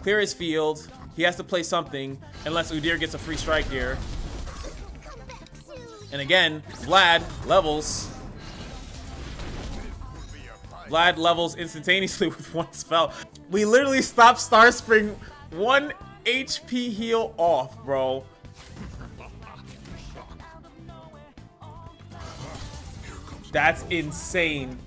clear his field. He has to play something unless Udyr gets a free strike here. And again, Vlad levels. Vlad levels instantaneously with one spell. We literally stopped Starspring 1 HP heal off, bro. That's insane.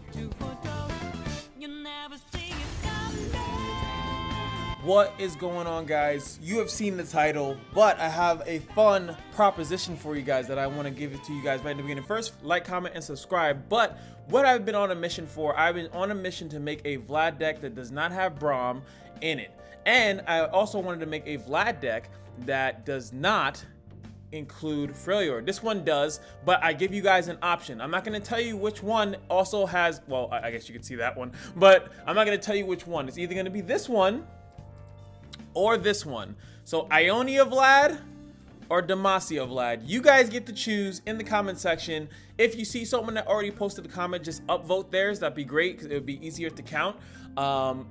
What is going on, guys? You have seen the title, but I have a fun proposition for you guys that I want to give it to you guys right in the beginning. First, like, comment, and subscribe. But what I've been on a mission for, I've been on a mission to make a Vlad deck that does not have Braum in it. And I also wanted to make a Vlad deck that does not include Freljord. This one does, but I give you guys an option. I'm not going to tell you which one also has, well, I guess you could see that one, but I'm not going to tell you which one. It's either going to be this one or this one. So Ionia Vlad or Demacia Vlad. You guys get to choose in the comment section. If you see someone that already posted a comment, just upvote theirs. That'd be great because it would be easier to count. I'm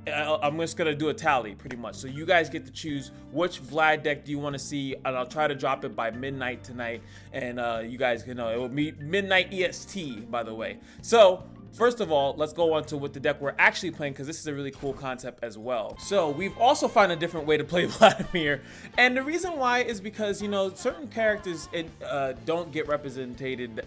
just gonna do a tally pretty much. So you guys get to choose which Vlad deck do you want to see, and I'll try to drop it by midnight tonight. And you guys can know it will be midnight EST, by the way. So first of all, let's go on to what the deck we're actually playing, because this is a really cool concept as well. So we've also found a different way to play Vladimir, and the reason why is because, you know, certain characters don't get represented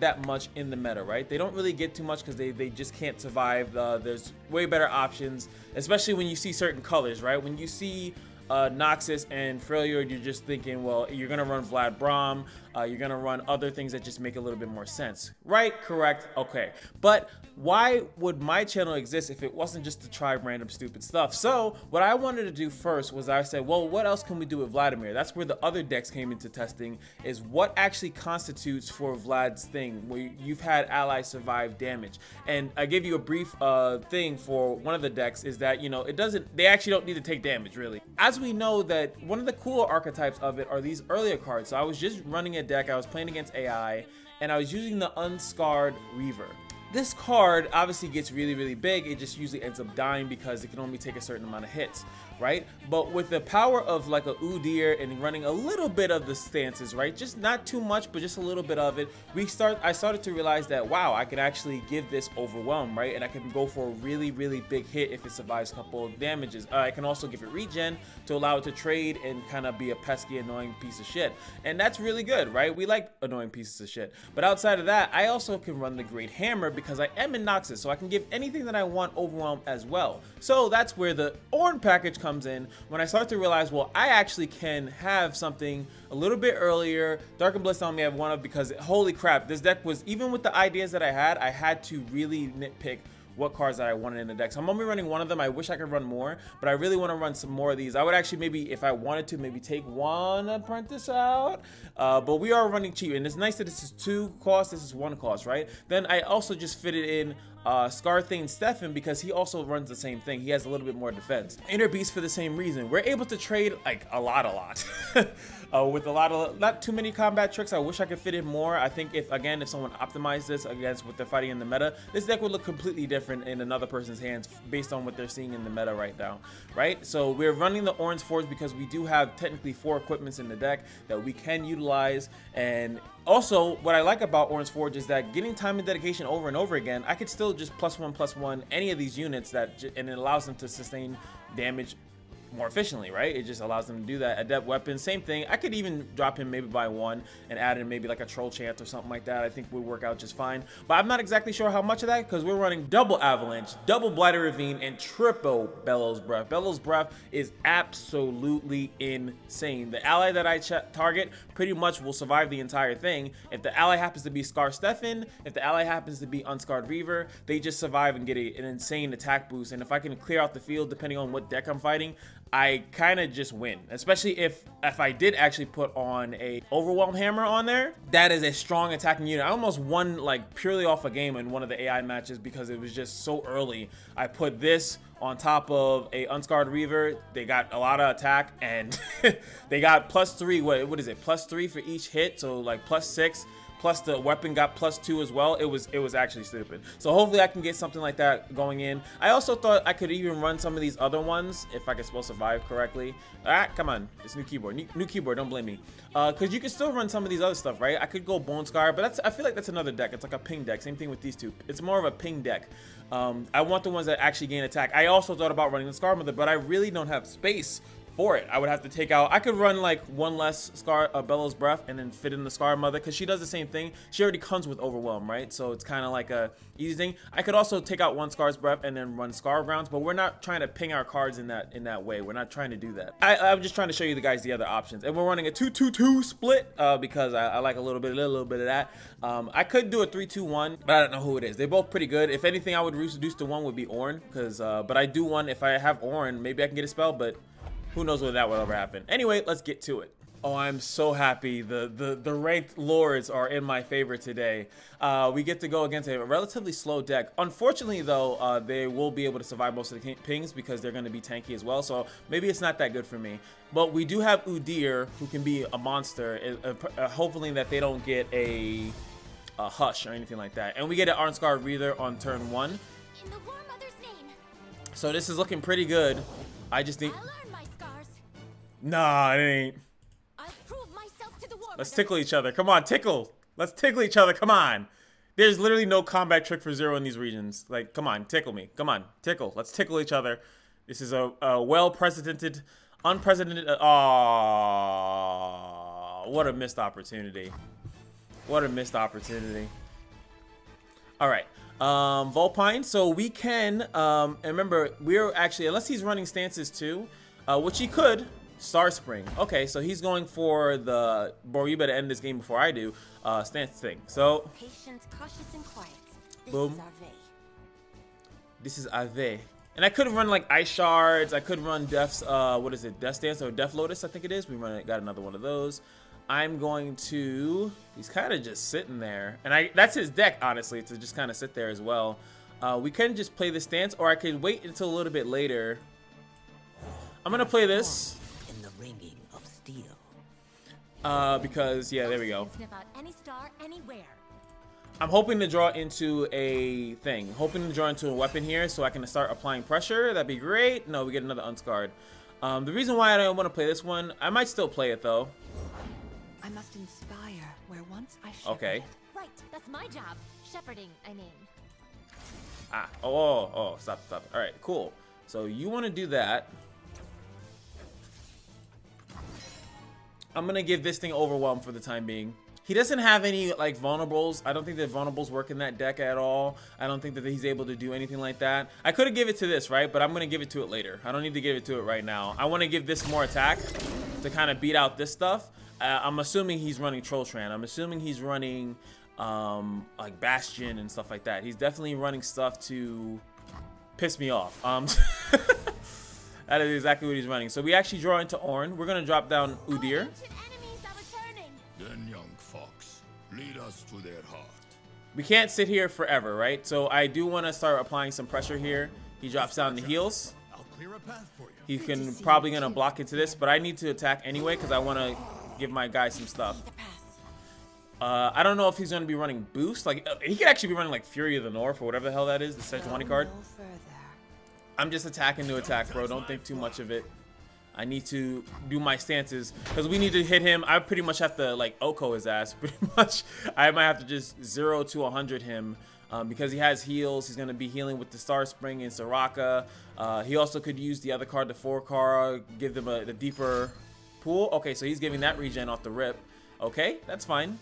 that much in the meta, right? They don't really get too much because they just can't survive. There's way better options, especially when you see certain colors, right? When you see Noxus and Freljord, you're just thinking, well, you're gonna run Vlad Braum, you're gonna run other things that just make a little bit more sense, right? Correct. Okay, but why would my channel exist if it wasn't just to try random stupid stuff? So what I wanted to do first was I said, well, what else can we do with Vladimir? That's where the other decks came into testing, is what actually constitutes for Vlad's thing where you've had allies survive damage. And I gave you a brief thing for one of the decks, is that, you know, they actually don't need to take damage, really. As we know, that one of the cooler archetypes of it are these earlier cards. So I was just running a deck, I was playing against AI, and I was using the Unscarred Reaver. This card obviously gets really big. It just usually ends up dying because it can only take a certain amount of hits, right? But with the power of like a Udyr and running a little bit of the stances, right? Just not too much, but just a little bit of it. I started to realize that, wow, I could actually give this Overwhelm, right? And I can go for a really big hit if it survives a couple of damages. I can also give it regen to allow it to trade and kind of be a pesky, annoying piece of shit. And that's really good, right? We like annoying pieces of shit. But outside of that, I also can run the Great Hammer because I am in Noxus, so I can give anything that I want Overwhelm as well. So that's where the Ornn package comes in, when I start to realize, well, I actually can have something a little bit earlier. Dark and Bliss I only have one of, because holy crap, this deck was, even with the ideas that I had to really nitpick what cards that I wanted in the deck. So I'm only running one of them. I wish I could run more, but I really want to run some more of these. I would actually, maybe if I wanted to, maybe take one apprentice out, but we are running cheap, and it's nice that this is 2 costs, this is 1 cost, right? Then I also just fitted in Scarthane Stefan, because he also runs the same thing. He has a little bit more defense. Inner Beast for the same reason. We're able to trade like a lot with a lot of, not too many combat tricks. I wish I could fit in more. I think if someone optimized this against what they're fighting in the meta, this deck would look completely different in another person's hands based on what they're seeing in the meta right now, right? So we're running the Orange Forge because we do have technically 4 equipments in the deck that we can utilize. And also, what I like about Orange Forge is that getting time and dedication over and over again, I could still just +1/+1 any of these units, and it allows them to sustain damage more efficiently, right? It just allows them to do that. Adept Weapon, same thing. I could even drop him maybe by 1 and add in maybe like a Troll Chant or something like that. I think would work out just fine. But I'm not exactly sure how much of that, because we're running double Avalanche, double Blighted Ravine, and triple Bellows Breath. Bellows Breath is absolutely insane. The ally that I target pretty much will survive the entire thing. If the ally happens to be Scar Stefan, if the ally happens to be Unscarred Reaver, they just survive and get an insane attack boost. And if I can clear out the field, depending on what deck I'm fighting, I kind of just win. Especially if I did actually put on a Overwhelm Hammer on there. That is a strong attacking unit. I almost won like purely off a game in one of the AI matches because it was just so early. I put this on top of a Unscarred Reaver. They got a lot of attack, and they got +3. What is it? +3 for each hit. So like +6, plus the weapon got +2 as well, it was actually stupid. So hopefully I can get something like that going in. I also thought I could even run some of these other ones if I could spell survive correctly. Ah, come on, it's new keyboard. New keyboard, don't blame me. Because you can still run some of these other stuff, right? I could go Bone Scar, but I feel like that's another deck. It's like a ping deck. Same thing with these two. It's more of a ping deck. I want the ones that actually gain attack. I also thought about running the Scar Mother, but I really don't have space for it. I would have to take out, I could run like one less Bellows Breath and then fit in the Scar Mother, because she does the same thing. She already comes with Overwhelm, right? So it's kind of like a easy thing. I could also take out one Scar's Breath and then run Scar Grounds, but we're not trying to ping our cards in that way. We're not trying to do that. I'm just trying to show you guys the other options. And we're running a 2-2-2 split because I like a little bit of that. I could do a 3-2-1, but I don't know who it is. They're both pretty good. If anything, I would reduce to one would be Ornn, because but I do one, if I have Ornn, maybe I can get a spell, but who knows whether that will ever happen. Anyway, let's get to it. Oh, I'm so happy. The ranked lords are in my favor today. We get to go against a relatively slow deck. Unfortunately, though, they will be able to survive most of the pings because they're going to be tanky as well. So maybe it's not that good for me. But we do have Udyr, who can be a monster. Hopefully that they don't get a Hush or anything like that. And we get an Arnscar Reader on turn 1. In the War Mother's name. So this is looking pretty good. I just think... Nah, it ain't. Let's tickle each other. Come on, tickle. Let's tickle each other. Come on. There's literally no combat trick for 0 in these regions. Like, come on, tickle me. Come on, tickle. Let's tickle each other. This is a well-precedented, unprecedented. Oh, what a missed opportunity. What a missed opportunity. All right. Vulpine. So we can, and remember, we're actually, unless he's running stances too, which he could. Star Spring. Okay, so he's going for the, boy, you better end this game before I do, stance thing. So, Patience, cautious, and quiet. Boom. This is Ave. And I could run like Ice Shards. I could run Death's, what is it? Death Stance or Death Lotus, I think it is. We got another one of those. I'm going to, he's kind of just sitting there. And that's his deck, honestly, to just kind of sit there as well. We can just play the stance, or I could wait until a little bit later. I'm going to play this. Ringing of steel. Because yeah, there we go. Sniff out any star anywhere. I'm hoping to draw into a thing. Hoping to draw into a weapon here so I can start applying pressure. That'd be great. No, we get another unscarred. The reason why I don't want to play this one, I might still play it though. I must inspire where once I shepherded. Okay. Right, that's my job. Shepherding, I mean. Ah, oh, stop. All right, cool. So you want to do that. I'm going to give this thing Overwhelm for the time being. He doesn't have any, like, vulnerables. I don't think that vulnerables work in that deck at all. I don't think that he's able to do anything like that. I could have given it to this, right? But I'm going to give it to it later. I don't need to give it to it right now. I want to give this more attack to kind of beat out this stuff. I'm assuming he's running Trolltran. I'm assuming he's running, like, Bastion and stuff like that. He's definitely running stuff to piss me off. That is exactly what he's running. So we actually draw into Ornn. We're going to drop down Udyr. Then, young fox, lead us to their heart. We can't sit here forever, right? So I do want to start applying some pressure here. He drops down the heals. I'll clear a path for you. He can probably going to block into this, but I need to attack anyway because I want to give my guy some stuff. I don't know if he's going to be running boost. Like, he could actually be running like Fury of the North or whatever the hell that is, the Sejuani card. I'm just attacking to attack, bro. Don't think too much of it. I need to do my stances because we need to hit him. I pretty much have to like Oko his ass. Pretty much, I might have to just 0 to 100 him because he has heals. He's gonna be healing with the Star Spring and Soraka. He also could use the other card, the 4 give them a deeper pool. Okay, so he's giving that regen off the rip. Okay, that's fine.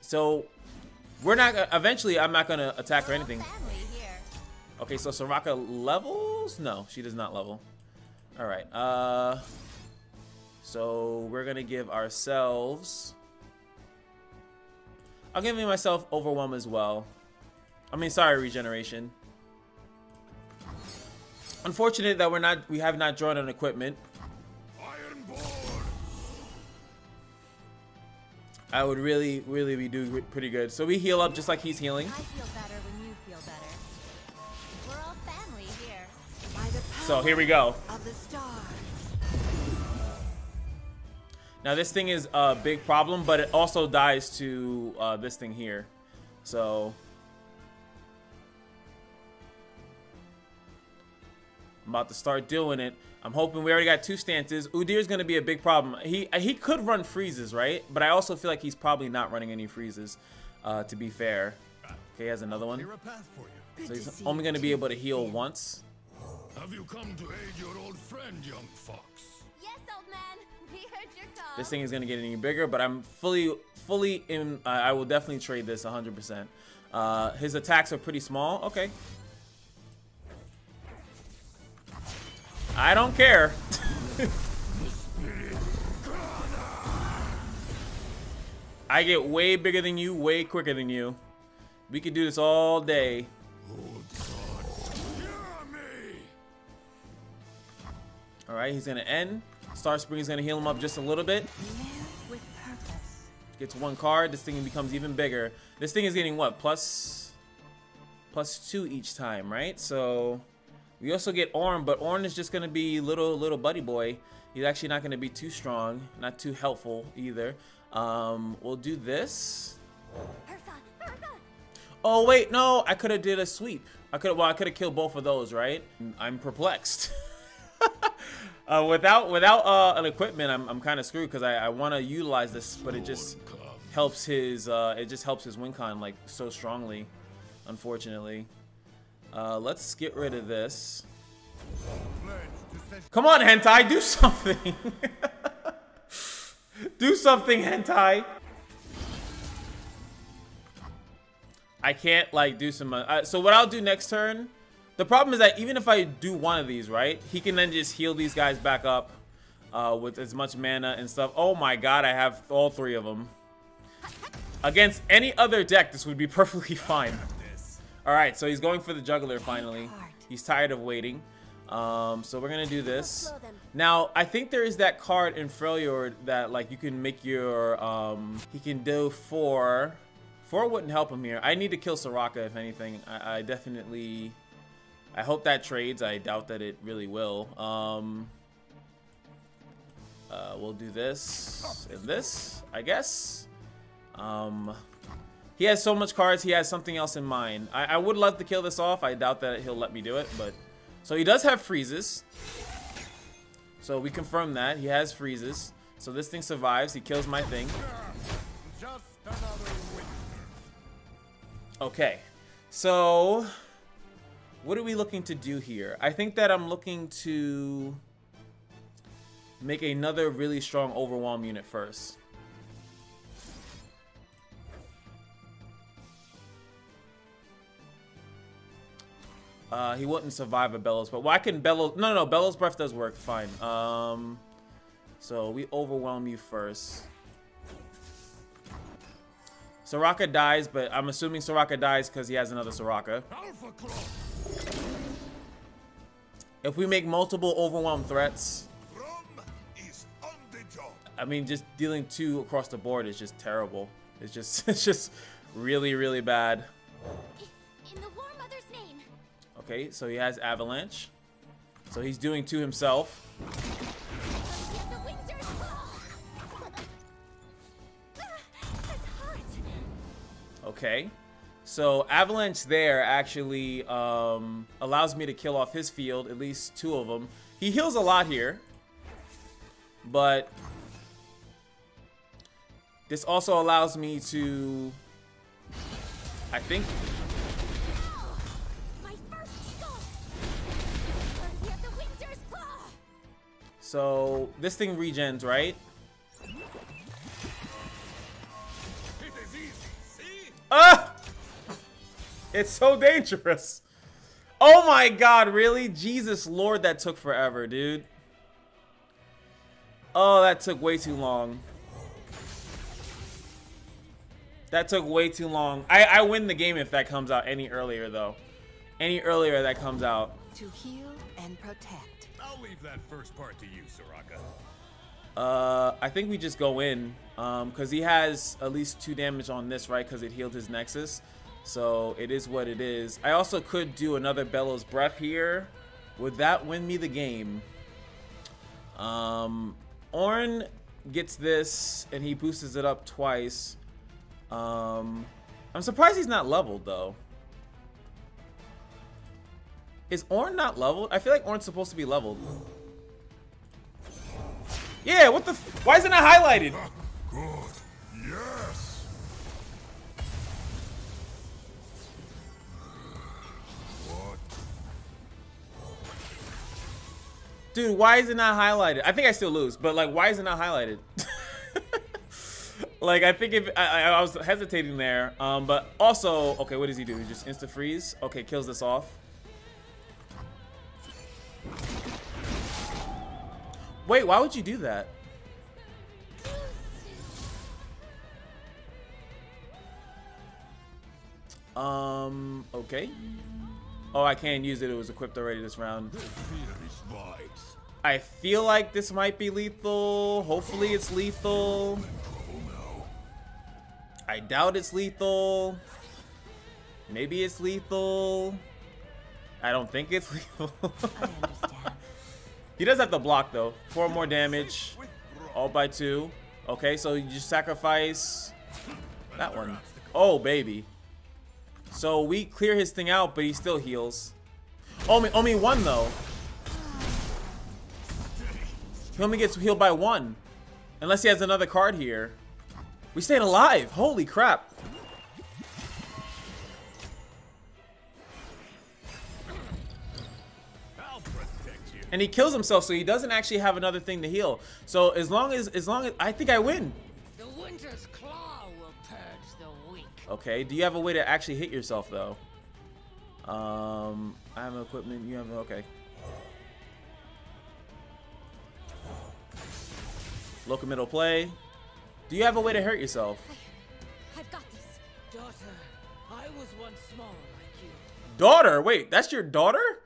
So we're not. Eventually, I'm not gonna attack or anything. Okay, so Soraka levels? No, she does not level. All right. So we're gonna give ourselves. I'll give myself Overwhelm as well. I mean, sorry, regeneration. Unfortunate that we have not drawn an equipment. I would really be doing pretty good. So we heal up just like he's healing. I feel better when you feel better. We're all family here. So here we go. Now this thing is a big problem, but it also dies to this thing here. So I'm about to start doing it. I'm hoping we already got 2 stances. Udyr's gonna be a big problem. He could run freezes, right? But I also feel like he's probably not running any freezes, to be fair. Okay, he has another one. So he's only gonna be able to heal once. Have you come to aid your old friend, young fox? Yes, old man. We heard your call. This thing is gonna get any bigger, but I'm fully in. I will definitely trade this 100%. His attacks are pretty small. Okay. I don't care. I get way bigger than you, way quicker than you. We could do this all day. All right, he's gonna end. Star Spring is gonna heal him up just a little bit. Live with purpose. Gets 1 card. This thing becomes even bigger. This thing is getting what? Plus 2 each time, right? So we also get Ornn, but Ornn is just gonna be little buddy boy. He's actually not gonna be too strong, not too helpful either. We'll do this. Oh wait, no, I could have did a sweep. I could have killed both of those, right? I'm perplexed. Without an equipment, I'm kind of screwed because I want to utilize this, but it just helps his win con like so strongly, unfortunately. Let's get rid of this. Come on, hentai, do something. Do something, hentai. I can't like do some. So what I'll do next turn. The problem is that even if I do one of these, right, he can then just heal these guys back up with as much mana and stuff. Oh my god, I have all 3 of them. Against any other deck, this would be perfectly fine. All right, so he's going for the juggler finally. He's tired of waiting. So we're gonna do this. Now, I think there is that card in Freljord that like you can make your, he can do 4. 4 wouldn't help him here. I need to kill Soraka if anything. I definitely... I hope that trades. I doubt that it really will. We'll do this and this, I guess. He has so much cards. He has something else in mind. I would love to kill this off. I doubt that he'll let me do it, but... So he does have freezes. So we confirm that. He has freezes. So this thing survives. He kills my thing. Okay. So... what are we looking to do here? I think that I'm looking to make another really strong overwhelm unit first. He wouldn't survive a Bellows, but well, I can Bellows. No, Bellows Breath does work fine. So we overwhelm you first. Soraka dies, but I'm assuming Soraka dies because he has another Soraka. If we make multiple overwhelm threats, I mean, just dealing 2 across the board is just terrible. It's just really, really bad. In the War Mother's name. Okay, so he has Avalanche. So he's doing 2 himself. Okay. So Avalanche there actually allows me to kill off his field, at least 2 of them. He heals a lot here, but this also allows me to, I think. So this thing regens, right? Ah! It's so dangerous. Oh my god, really? Jesus Lord, that took forever, dude. Oh, that took way too long. That took way too long. I win the game if that comes out any earlier, though. Any earlier that comes out. To heal and protect. I'll leave that first part to you, Soraka. I think we just go in, because he has at least 2 damage on this, right? Because it healed his Nexus. So it is what it is. I also could do another Bellows Breath here. Would that win me the game? Ornn gets this and he boosts it up twice. I'm surprised he's not leveled though. Is Ornn not leveled? I feel like Ornn's supposed to be leveled. Yeah, what the f— why is it not highlighted? Good. Yes. What? Dude, why is it not highlighted? I think I still lose, but like, why is it not highlighted? Like, I think if I was hesitating there, but also, okay, what does he do? He just insta freeze. Okay, kills this off. Wait, why would you do that? Okay. Oh, I can't use it. It was equipped already this round. I feel like this might be lethal. Hopefully it's lethal. I doubt it's lethal. Maybe it's lethal. I don't think it's lethal. I understand. He does have to block though. 4 more damage. All by 2. Okay, so you just sacrifice that one. Oh, baby. So we clear his thing out, but he still heals. Only 1 though. He only gets healed by 1. Unless he has another card here. We stayed alive. Holy crap. And he kills himself, so he doesn't actually have another thing to heal. So as long as I think I win. The winter's claw will purge the weak. Okay, do you have a way to actually hit yourself though? I have equipment, you have, okay. Local middle play. Do you have a way to hurt yourself? I've got this. Daughter, I was once small like you. Daughter? Wait, that's your daughter?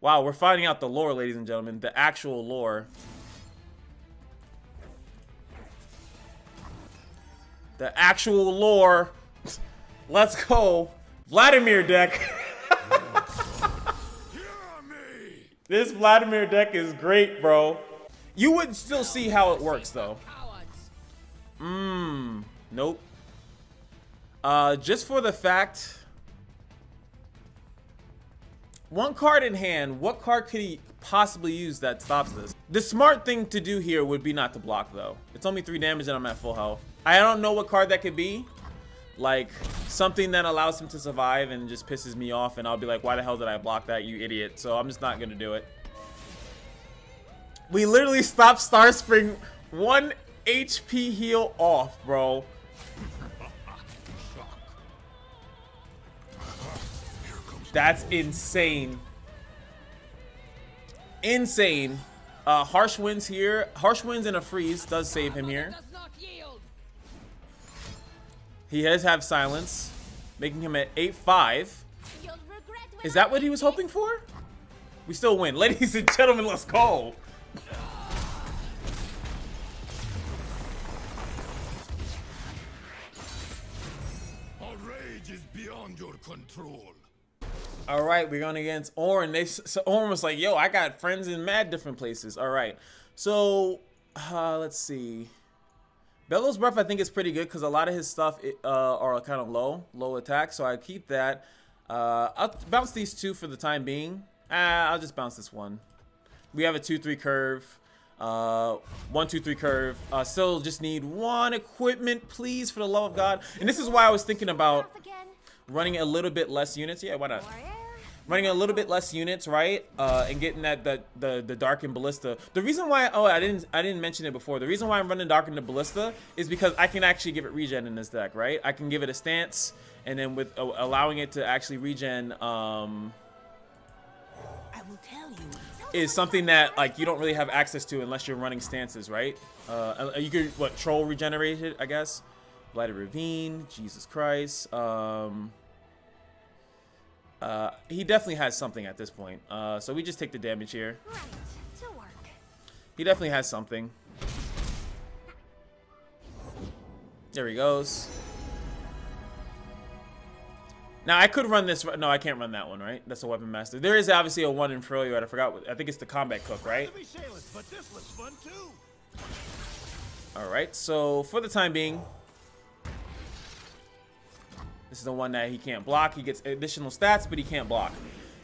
Wow, we're finding out the lore, ladies and gentlemen. The actual lore. The actual lore. Let's go. VLADIMIR deck. This VLADIMIR deck is great, bro. You would still see how it works, though. Nope. Just for the fact... 1 card in hand, what card could he possibly use that stops this? The smart thing to do here would be not to block, though. It's only 3 damage and I'm at full health. I don't know what card that could be. Like, something that allows him to survive and just pisses me off, and I'll be like, why the hell did I block that, you idiot? So I'm just not gonna do it. We literally stopped Starspring 1 HP heal off, bro. That's insane. Insane. Harsh Winds here. Harsh Winds and a freeze does save him here. He does have silence, making him at 8-5. Is that what he was hoping for? We still win. Ladies and gentlemen, let's go. Our rage is beyond your control. All right, we're going against Ornn. So Ornn was like, yo, I got friends in mad different places. All right, so let's see. Bellows Breath, I think, is pretty good because a lot of his stuff are kind of low attack, so I keep that. I'll bounce these 2 for the time being. I'll just bounce this 1. We have a 2-3 curve. 1-2-3 curve. Still just need 1 equipment, please, for the love of God. And this is why I was thinking about running a little bit less units. Yeah, why not? Running a little bit less units, right? And getting the Darkened Ballista. The reason why, oh, I didn't mention it before. The reason why I'm running Darkened Ballista is because I can actually give it regen in this deck, right? I can give it a stance, and then with allowing it to actually regen, I will tell you. is something that like you don't really have access to unless you're running stances, right? You could troll regenerate it, I guess. Blighted Ravine, Jesus Christ. He definitely has something at this point. So we just take the damage here. Right, to work. He definitely has something. There he goes. Now I could run this. No, I can't run that one, right? That's a weapon master. There is obviously a 1 in Freljord. I forgot. I think it's the combat cook, right? But this was fun too. All right, so for the time being, this is the one that he can't block. He gets additional stats, but he can't block.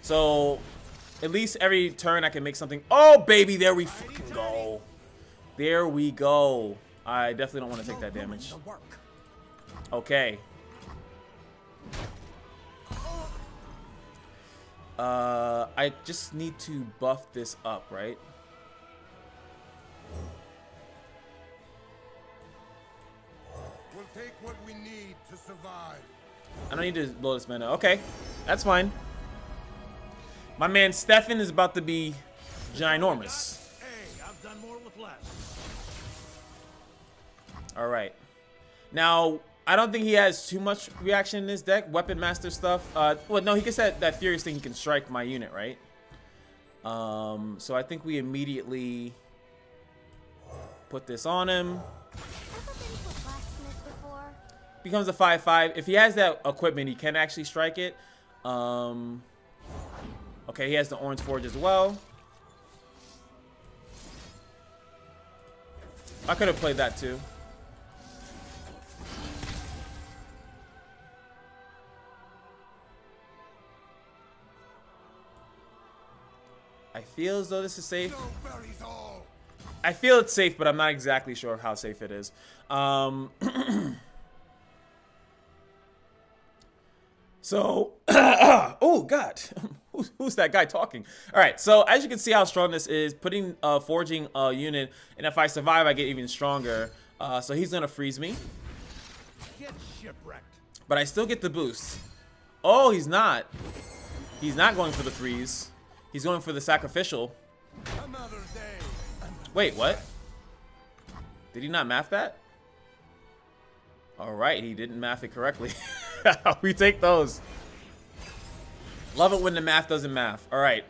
So at least every turn I can make something. Oh, baby, there we fucking go. There we go. I definitely don't want to take that damage. Okay. I just need to buff this up, right? We'll take what we need to survive. I don't need to blow this mana. Okay, that's fine. My man Stefan is about to be ginormous. Hey, I've done more with less. All right. Now, I don't think he has too much reaction in his deck. Weapon master stuff. Well, no, he can set that furious thing. He can strike my unit, right? So I think we immediately put this on him. Becomes a 5/5. If he has that equipment, he can actually strike it. Okay, he has the Ornn's Forge as well. I could have played that too. I feel as though this is safe. I feel it's safe, but I'm not exactly sure how safe it is. So, oh God, who's that guy talking? All right, so as you can see how strong this is, putting forging a unit, and if I survive, I get even stronger. So he's gonna freeze me, Get shipwrecked. but I still get the boost. Oh, he's not. He's not going for the freeze. He's going for the sacrificial. Another day. Wait, what? Did he not math that? All right, he didn't math it correctly. We take those. Love it when the math doesn't math. All right,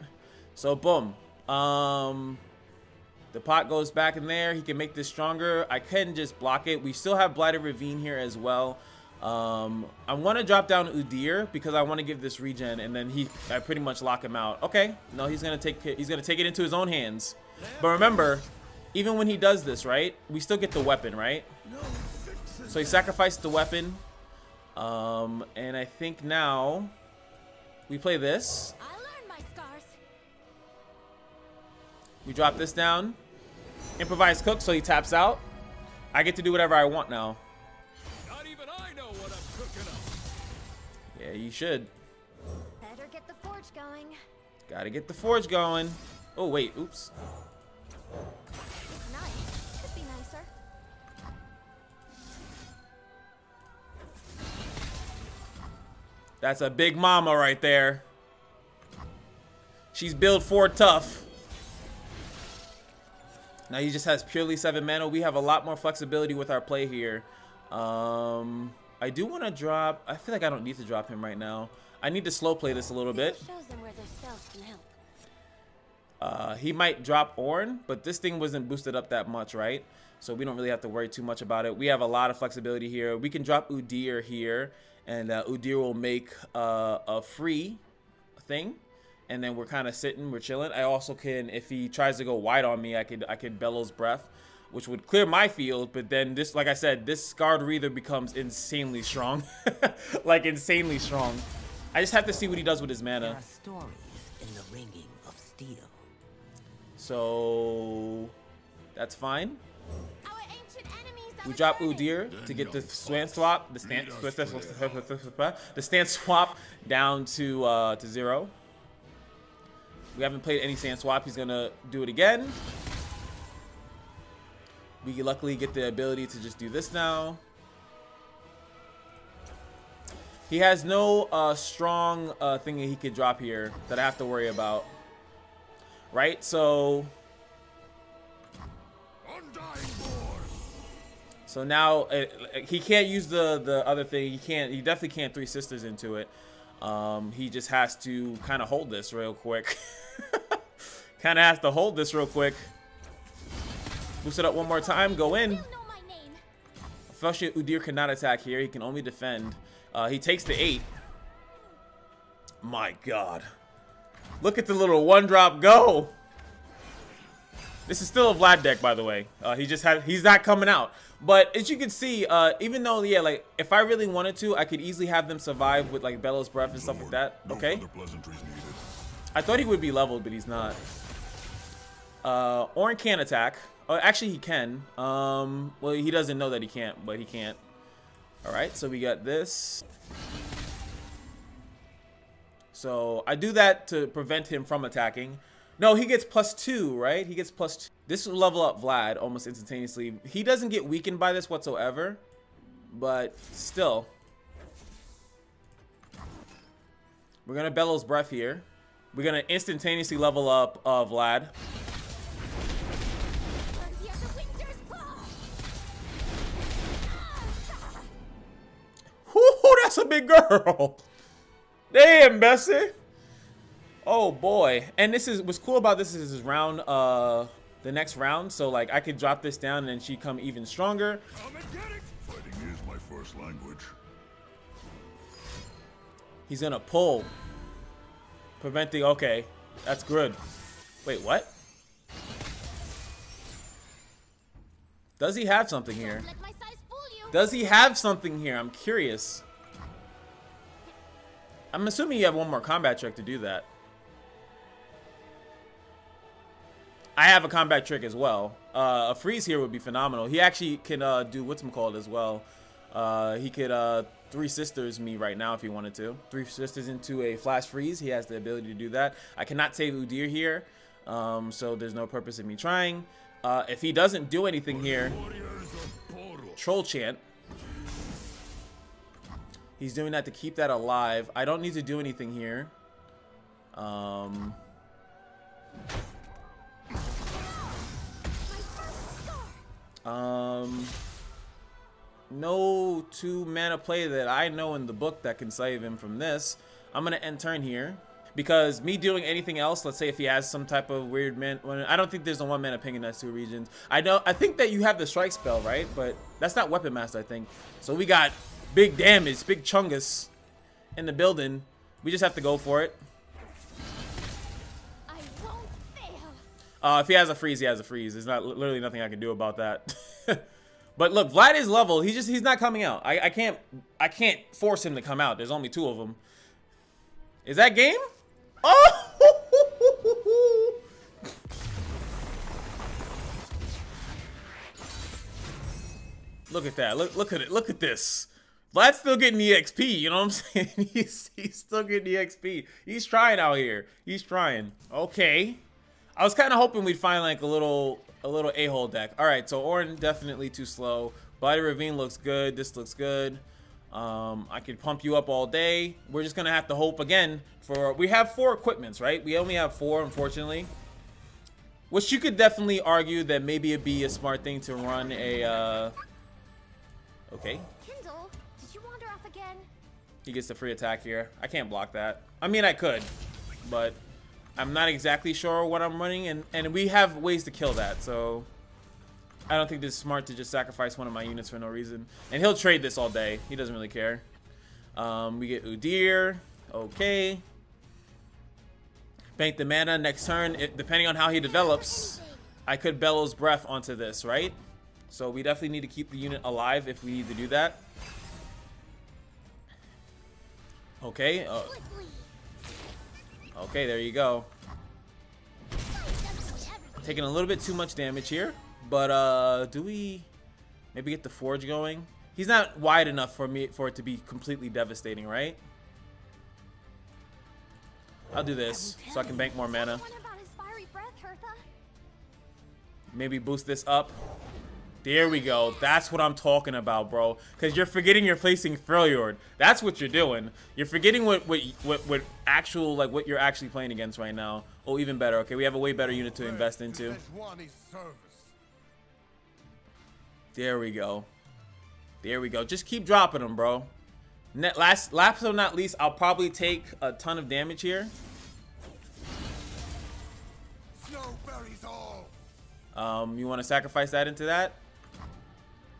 so boom. The pot goes back in there. He can make this stronger. I can just block it. We still have Blighted Ravine here as well. I want to drop down Udyr because I want to give this regen, and then I pretty much lock him out. Okay, no, he's gonna take it into his own hands. But remember, even when he does this, right, we still get the weapon, right? So he sacrificed the weapon. And I think now we play this. I learned my scars. We drop this down. Improvise cook, so he taps out. I get to do whatever I want now. Not even I know what I'm cooking up. Yeah, you should. Better get the forge going. Gotta get the forge going. Oh, wait. Oops. It's nice. Could be nicer. That's a big mama right there. She's built for tough. Now he just has purely 7 mana. We have a lot more flexibility with our play here. I do want to drop. I feel like I don't need to drop him right now. I need to slow play this a little bit. Shows them where their spells can help. He might drop Ornn, but this thing wasn't boosted up that much, right? So we don't really have to worry too much about it. We have a lot of flexibility here. We can drop Udyr here, and Udyr will make a free thing, and then we're kind of sitting, we're chilling. I also can, if he tries to go wide on me, I could Bellows Breath, which would clear my field. But then this, like I said, this Scarred Reaver becomes insanely strong, like insanely strong. I just have to see what he does with his mana. There are stories in the ringing of steel. So that's fine. Our ancient enemies are We drop returning. Udyr to get the stance swap, the stance swap down to 0. We haven't played any stance swap. He's gonna do it again. We luckily get the ability to just do this now. He has no strong thing that he could drop here that I have to worry about. Right? So now he can't use the other thing. He definitely can't Three Sisters into it. He just has to kind of hold this real quick. Kind of has to hold this real quick. Boost it up one more time. Go in. You know my name. Unfortunately, Udyr cannot attack here. He can only defend. He takes the 8. My God. Look at the little 1-drop go. This is still a Vlad deck, by the way. He's not coming out. But as you can see, even though, yeah, like, if I really wanted to, I could easily have them survive with, like, Bellows Breath and stuff like that. Okay? I thought he would be leveled, but he's not. Ornn can't attack. Oh, actually, he can. Well, he doesn't know that he can't, but he can't. Alright, so we got this. So, I do that to prevent him from attacking. No, he gets +2, right? He gets +2. This will level up Vlad almost instantaneously. He doesn't get weakened by this whatsoever, but still. We're going to Bellows Breath here. We're going to instantaneously level up Vlad. Whoo, that's a big girl. Damn, Bessie. Oh boy. And this is what's cool about this is round the next round, so like I could drop this down and then she come even stronger. Fighting is my first language. He's gonna pull. Preventing, okay. That's good. Wait, what? Does he have something here? Does he have something here? I'm curious. I'm assuming you have one more combat trick to do that. I have a combat trick as well. A freeze here would be phenomenal. He actually can do what's called as well. He could Three Sisters me right now if he wanted to. Three Sisters into a flash freeze. He has the ability to do that. I cannot save Udyr here, so there's no purpose in me trying. If he doesn't do anything here, Troll Chant. He's doing that to keep that alive. I don't need to do anything here. No 2-mana play that I know in the book that can save him from this. I'm gonna end turn here because me doing anything else, let's say if he has some type of weird I don't think there's a 1-mana ping in those 2 regions. I think that you have the strike spell, right? But that's not Weapon Master, I think. So we got big damage, big chungus in the building. We just have to go for it. I won't fail. If he has a freeze, he has a freeze. There's not literally nothing I can do about that. But look, Vlad is level. He's not coming out. I can't force him to come out. There's only 2 of them. Is that game? Oh! Look at that. Look at it. Look at this. Vlad's still getting the XP, you know what I'm saying? He's still getting the XP. He's trying out here. He's trying. Okay. I was kind of hoping we'd find like a little a-hole deck. All right, so Ornn definitely too slow. Bloody Ravine looks good. This looks good. I could pump you up all day. We're just gonna have to hope again for. We have 4 equipments, right? We only have 4, unfortunately. Which you could definitely argue that maybe it'd be a smart thing to run a. Okay. Kindle, did you wander off again? He gets the free attack here. I can't block that. I mean, I could, but I'm not exactly sure what I'm running, and we have ways to kill that, so I don't think this is smart to just sacrifice one of my units for no reason. And he'll trade this all day. He doesn't really care. We get Udyr. Okay. Bank the mana next turn. Depending on how he develops, I could Bellows Breath onto this, right? So we definitely need to keep the unit alive if we need to do that. Okay. Okay, there you go. Taking a little bit too much damage here. But do we maybe get the Forge going? He's not wide enough for it to be completely devastating, right? I'll do this so I can bank more mana. Maybe boost this up. There we go. That's what I'm talking about, bro. Because you're forgetting you're placing Freljord. That's what you're doing. You're forgetting what actual, like, what you're actually playing against right now. Oh, even better. Okay, we have a way better unit to invest into. There we go. There we go. Just keep dropping them, bro. Last but not least, I'll probably take a ton of damage here. You want to sacrifice that into that?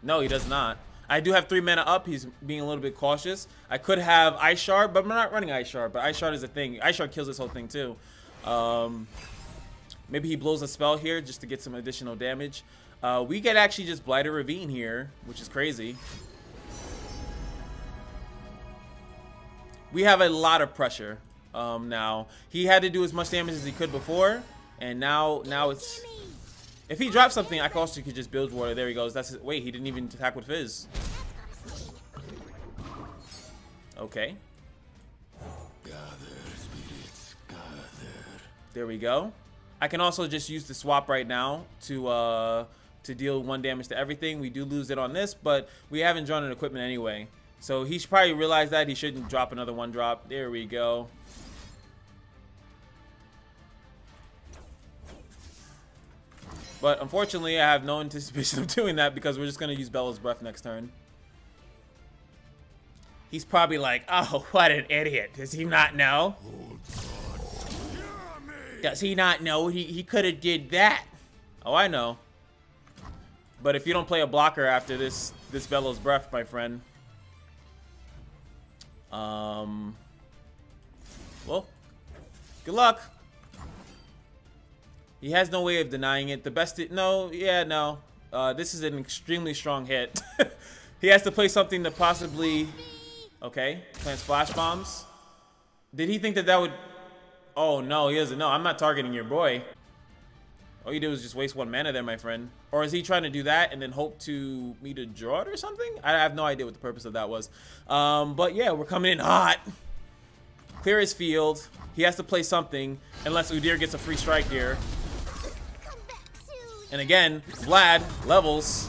No, he does not. I do have 3 mana up. He's being a little bit cautious. I could have Ice Shard, but I'm not running Ice Shard. But Ice Shard is a thing. Ice Shard kills this whole thing too. Maybe he blows a spell here just to get some additional damage. We could actually just Blighted Ravine here, which is crazy. We have a lot of pressure now. He had to do as much damage as he could before, and now it's... If he drops something, I also could just build water. There he goes. That's his, wait, he didn't even attack with Fizz. Okay. There we go. I can also just use the swap right now to deal 1 damage to everything. We do lose it on this, but we haven't drawn an equipment anyway. So he should probably realize that he shouldn't drop another 1-drop. There we go. But unfortunately, I have no anticipation of doing that because we're just going to use Bellow's Breath next turn. He's probably like, oh, what an idiot. Does he not know? Does he not know he could have did that? Oh, I know. But if you don't play a blocker after this Bellow's Breath, my friend. Well, good luck. He has no way of denying it. The best, no. This is an extremely strong hit. He has to play something to possibly, okay, plants flash bombs. Did he think that would, oh no, he doesn't know. I'm not targeting your boy. All you did was just waste 1 mana there, my friend. Or is he trying to do that and then hope to me to draw it or something? I have no idea what the purpose of that was. But yeah, we're coming in hot. Clear his field. He has to play something unless Udyr gets a free strike here. And again, Vlad levels.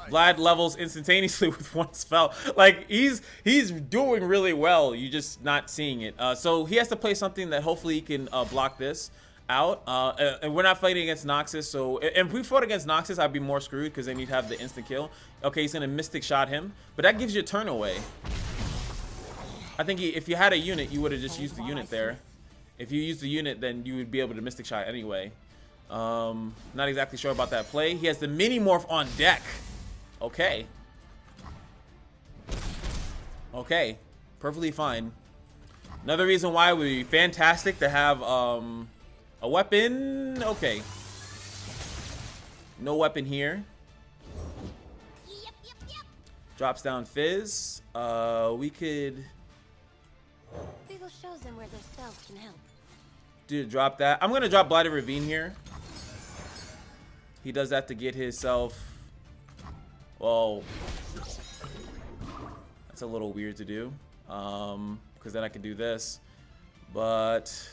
Vlad levels instantaneously with 1 spell. Like, he's doing really well. You're just not seeing it. So he has to play something that hopefully he can block this out. And we're not fighting against Noxus. So if we fought against Noxus, I'd be more screwed because then you'd have the instant kill. Okay, he's going to Mystic Shot him. But that gives you a turn away. I think if you had a unit, you would have just used the unit there. If you use the unit, then you would be able to Mystic Shot anyway. Not exactly sure about that play. He has the Mini Morph on deck. Okay. Okay. Perfectly fine. Another reason why it would be fantastic to have a weapon. Okay. No weapon here. Drops down Fizz. We could... Figgle shows them where their spells can help. Dude, drop that. I'm gonna drop Blighted Ravine here. He does that to get himself. Whoa. That's a little weird to do. Because then I can do this. But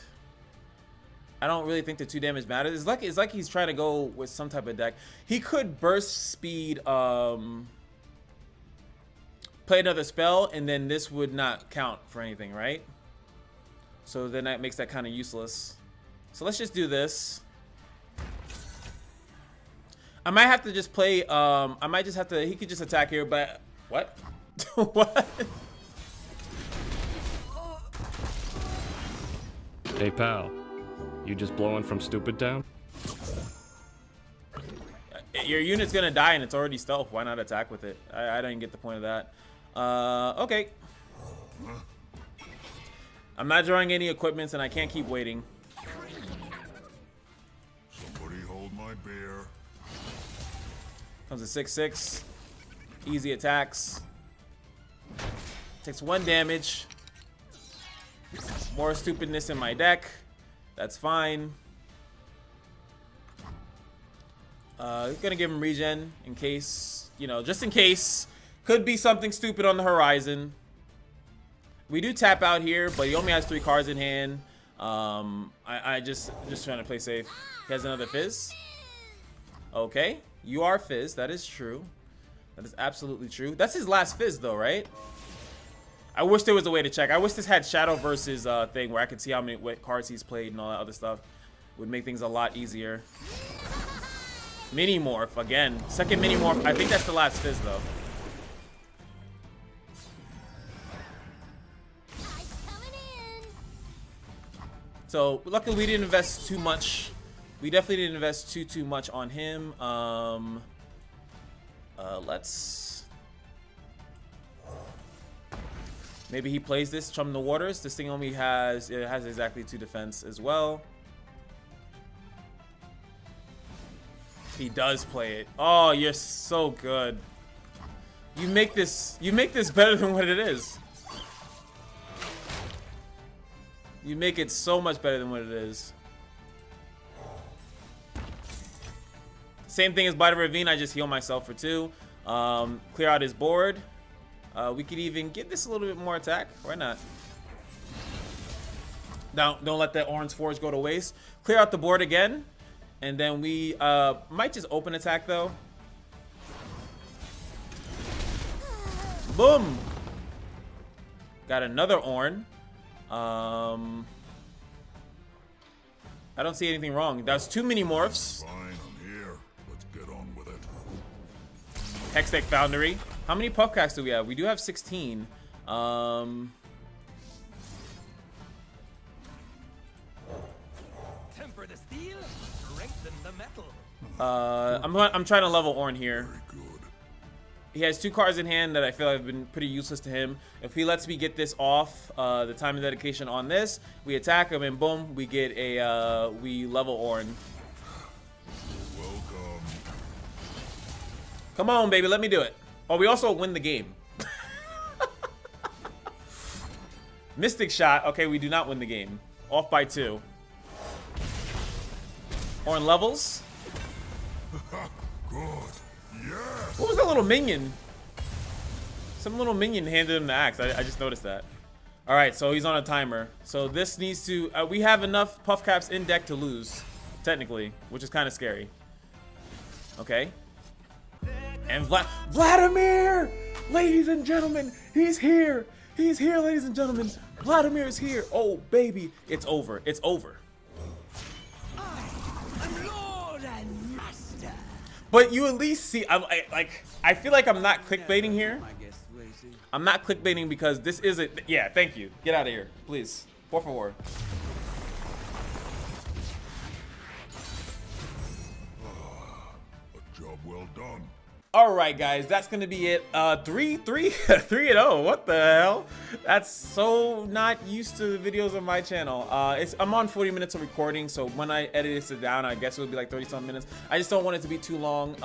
I don't really think the 2 damage matters. It's like he's trying to go with some type of deck. He could burst speed, play another spell, and then this would not count for anything, right? So then that makes that kind of useless. So let's just do this. I might have to just play, I might just have to, he could just attack here, but, what? What? Hey pal, you just blowing from Stupid Town? Your unit's gonna die and it's already stealth. Why not attack with it? I didn't get the point of that. Okay. I'm not drawing any equipments and I can't keep waiting. Somebody hold my beer. Comes a 6/6. Easy attacks. Takes 1 damage. More stupidness in my deck. That's fine. Gonna give him regen in case, you know, just in case. Could be something stupid on the horizon. We do tap out here, but he only has 3 cards in hand. I just trying to play safe. He has another Fizz. Okay, you are Fizz. That is true. That is absolutely true. That's his last Fizz, though, right? I wish there was a way to check. I wish this had Shadow versus thing where I could see how many cards he's played and all that other stuff. Would make things a lot easier. Mini Morph again. Second Mini Morph. I think that's the last Fizz, though. So luckily we didn't invest too much. We definitely didn't invest too much on him. Maybe he plays this Chum the Waters. This thing only has, it has exactly 2 defense as well. He does play it. Oh, you're so good. You make this better than what it is. You make it so much better than what it is. Same thing as Blight of Ravine, I just heal myself for 2. Clear out his board. We could even give this a little bit more attack. Why not? Don't let that Ornn's Forge go to waste. Clear out the board again. And then we might just open attack though. Boom! Got another Ornn. I don't see anything wrong. That's 2 mini morphs. Fine, I'm here. Let's get on with it. Hextech Foundry. How many puff packs do we have? We do have 16. Temper the steel, strengthen the metal. I'm trying to level Ornn here. Very good. He has 2 cards in hand that I feel have been pretty useless to him. If he lets me get this off, the time and dedication on this, we attack him and boom, we get a we level Ornn. Welcome. Come on, baby, let me do it. Oh, we also win the game. Mystic Shot. Okay, we do not win the game. Off by 2. Ornn levels. Good. Yes. What was that little minion? Some little minion handed him the axe. I just noticed that. All right, so he's on a timer. So this needs to... we have enough puff caps in deck to lose, technically, which is kind of scary. Okay. And Vladimir! Ladies and gentlemen, he's here. He's here, ladies and gentlemen. Vladimir is here. Oh, baby. It's over. It's over. I'm Lord and Master. But you at least see... I feel like I'm not clickbaiting here. I'm not clickbaiting because this isn't... Yeah, thank you. Get out of here, please. Por favor. A job well done. All right, guys, that's gonna be it. 3-0. What the hell? That's so not used to the videos on my channel. I'm on 40 minutes of recording, so when I edit this down, I guess it would be like 30-some minutes. I just don't want it to be too long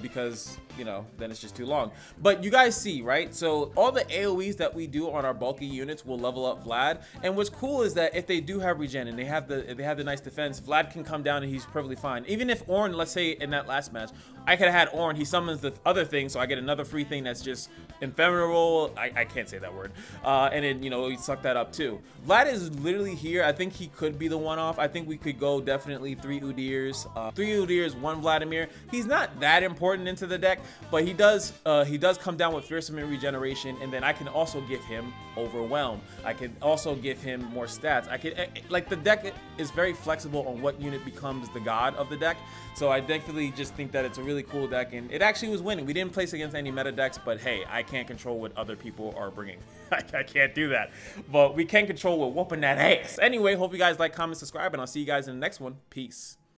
because, you know, then it's just too long. But you guys see, right? So all the AoEs that we do on our bulky units will level up Vlad. And what's cool is that if they do have regen and they have the nice defense, Vlad can come down and he's perfectly fine. Even if Ornn, let's say in that last match, I could have had Ornn, he summons the other thing, so I get another free thing that's just ephemeral. I can't say that word. And then, you know, he sucked that up too. Vlad is literally here. I think he could be the one-off. I think we could go definitely 3 Udyrs. 3 Udyrs, 1 Vladimir. He's not that important into the deck, but he does come down with fearsome and regeneration, and then I can also give him overwhelm. I can also give him more stats. I could, like, the deck is very flexible on what unit becomes the god of the deck. So I definitely just think that it's a really cool deck, and it actually was winning. We didn't place against any meta decks, but hey, I can't control what other people are bringing. I can't do that, but we can control what whooping that ass. Anyway, hope you guys like, comment, subscribe, and I'll see you guys in the next one. Peace.